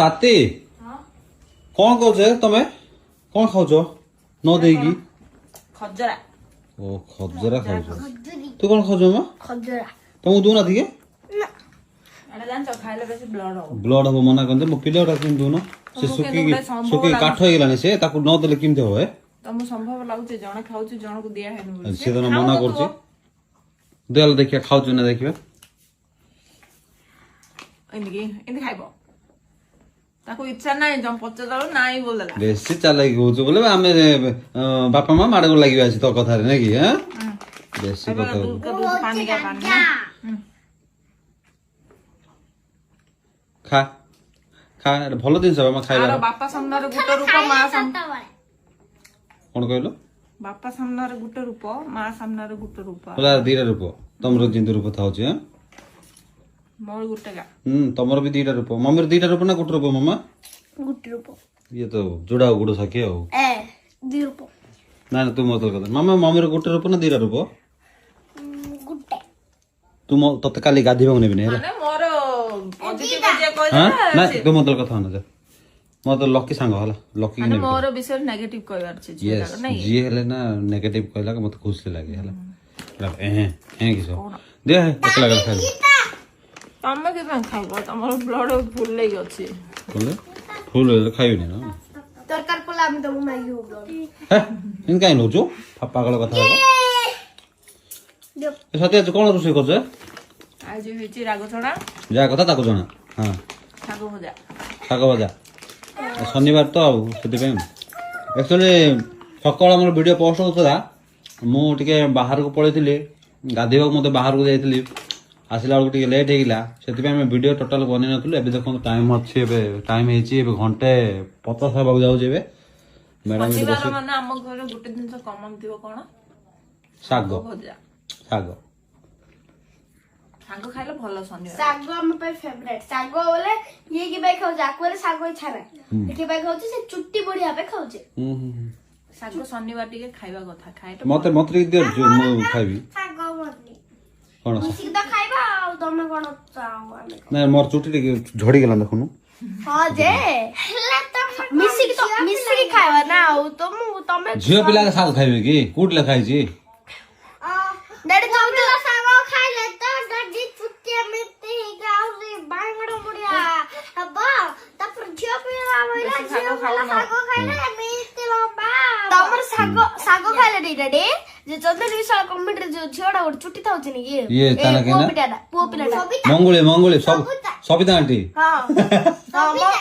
ताते कौन कौच तमे कौन खाऊच न देगी ଖଜରା ओ खजरा खाऊच तू कौन खाऊच मा ଖଜରା तुमको दूना थी ଏଟା ଜାଣିଛ ଖାଇଲେ ବେଶୀ ବ୍ଲଡ୍ ହବ ब्लड हम मना करते मो पिलाटा केम दूना से तुमको सुकी केते संभव सुकी काठ हो गेलानी से ताकू न देले केमते होए ତମକୁ ସମ୍ଭବ ଲାଗୁଛି ଜଣେ ଖାଉଛି ଜଣକୁ ଦିଆ ହେଇନି ବୋଲି से तो मना करछि देल देखिया खाऊच ना देखिबा ଏମିତି ଖାଇବ ତାକୁ ଇଚ୍ଛା ନାହିଁ ଜମ ପଚାରିଲା ନାଇଁ ବୋଲଲା बेसी चालाकी होछ बोले आमे बापा मां माडे को लागि आछि तो कथा रे नै कि हैं बेसी कथा दूध का दूध पानी का पानी खा खा भलो दिन सब हम खाइबा ଆର ବାପା ସାମ୍ନାରେ ଗୋଟେ ରୂପ ମା कोन कहलो ବାପା ସାମ୍ନାରେ ଗୋଟେ ରୂପ ମା ସାମ୍ନାରେ ଗୋଟେ ରୂପ होला दीरा रूप तमरो जिंदु रूप थाउछ हैं ମୋର ଗୋଟେ ଗା तमरो भी दीरा रूप मम्मीर दीरा रूप ना गुट रूप मम्मा ଗୁଟି ରୂପ ये तो जुड़ा गुड़ सके हो ଏ ଦି ରୂପ ना ना तू मत कथा मम्मा मम्मीर गुट रूप ना दीरा रूप ଗୁଟେ तू तते काली गाधी बंग नेबी नेला ମାନେ ମୋର ପଜିଟିଭ ଯେ हां କହିଲା ना तू मत कथा ना जा मत लकी सांग होला लकी ମାନେ ने ମୋର ବିଷୟରେ ନେଗେଟିଭ କହିବାର ଅଛି यस ଝିଅଟାର ନାଇଁ जी हेले ना नेगेटिव कहला के मत खुशी लागे हला ए किसो दे एकला गल खाइ ତମେ କି ପାଇଁ ଖାଇବ ତମର ବ୍ଲଡ ଫୁଲ ଲାଗି ଅଛି बोले फूल खाइबनी ना ତରକାରୀ ପଲା ଆମେ ତମକୁ ମାଗି ହୋ हे इन काई नोचो पागल कथा हो ए सत्य कोन रोसे करछ ଆଜି ହେଇଛି ରାଗ ଛଣା जा कथा ताको जणा हां ଶାଗ ଭଜା ଶାଗ ଭଜା ଶନିବାର ତ ଆଉ ସେଥିପାଇଁ ଆକ୍ଚୁଆଲି ସକାଳ ଆମର ଭିଡ଼ିଓ ପୋଷ୍ଟ ହେଉଥିଲା ମୁଁ ଟିକେ ବାହାରକୁ ପଳେଇଥିଲି ଗାଧୋଇବାକୁ ମୋତେ ବାହାରକୁ ଯାଇଥିଲି ଆସିଲା ବେଳକୁ ଟିକେ ଲେଟ୍ ହେଇଗଲା ସେଥିପାଇଁ ଆମେ ଭିଡ଼ିଓ ଟୋଟାଲ ବନେଇ ନଥିଲୁ ଏବେ ଦେଖନ୍ତୁ ଟାଇମ୍ ଅଛି ଏବେ ଟାଇମ୍ ହେଇଛି ଏବେ 1:50 ହେବାକୁ ଯାଉଛି ଏବେ ମ୍ୟାଡ଼ାମ ଶନିବାର ମାନେ ଆମ ଘରେ ଗୋଟେ ଜିନିଷ କମନ ଥିବ କଣ ଶାଗ ଭଜା ଶାଗ ଶାଗ ଖାଇଲେ ଭଲ ଶନିବାର ଶାଗ ଆମ ପାଇଁ ଫେଭରେଟ ଶାଗ ବୋଲେ ଇଏ କି ପାଇଁ ଖାଉଛି ଆକୁ ବୋଲେ ଶାଗ ଇଚ୍ଛା ନାହିଁ ଏଠି ପାଇଁ ଖାଉଛି ସେ ଚୁଟି ବଢିବା ପାଇଁ ଖାଉଛି ଶାଗ ଶନିବାର ଟିକେ ଖାଇବା କଥା ଖାଇଲେ ମତେ ମତେ ଟିକେ ଦିଅ ମୁଁ ଖାଇବି ଶାଗ ବନି କଣ ମିଶିକି ତ ଖାଇବା ଆଉ ତମେ କଣ ଚାও ଆମେ ନାଇଁ ମୋର ଚୁଟି ଟିକେ ଝଡ଼ିଗଲା ଦେଖୁନୁ ହଁ ଯେ ମିଶିକି ଖାଇବା ନା ଆଉ ତମେ ଝିଅ ପିଲା ଶାଗ ଖାଇବେ କି କୋଉଠି ଲେଖା ହେଇଛି ଡାଡି ତମେ ଶାଗ ଖାଇଲେ ତ ଡାଡି ଚୁଟି ଏମିତି ଗାଉଲି ବାଙ୍ଗଡ ବଢିଆ ହବ ତାପରେ ଝିଅ ପିଲା ବୋଇଲା ଝିଅ ପିଲା ଶାଗ ଖାଇଲେ ଏମିତି ଲମ୍ବା ତମର ଶାଗ ଖାଇଲେ ନି ଡାଡି ଯେ ଚନ୍ଦନ ବିଶାଳ କମିଟିରେ ଯୋଉ ଝିଅଟା ଗୋଟେ ଚୁଟି ଥାଉଛି ନି କି ଇଏ ତା ନା ପୁଅ ପିଲାଟା ମଙ୍ଗୁଳି ମଙ୍ଗୁଳି ସବିତା ଆଣ୍ଟି ହଁ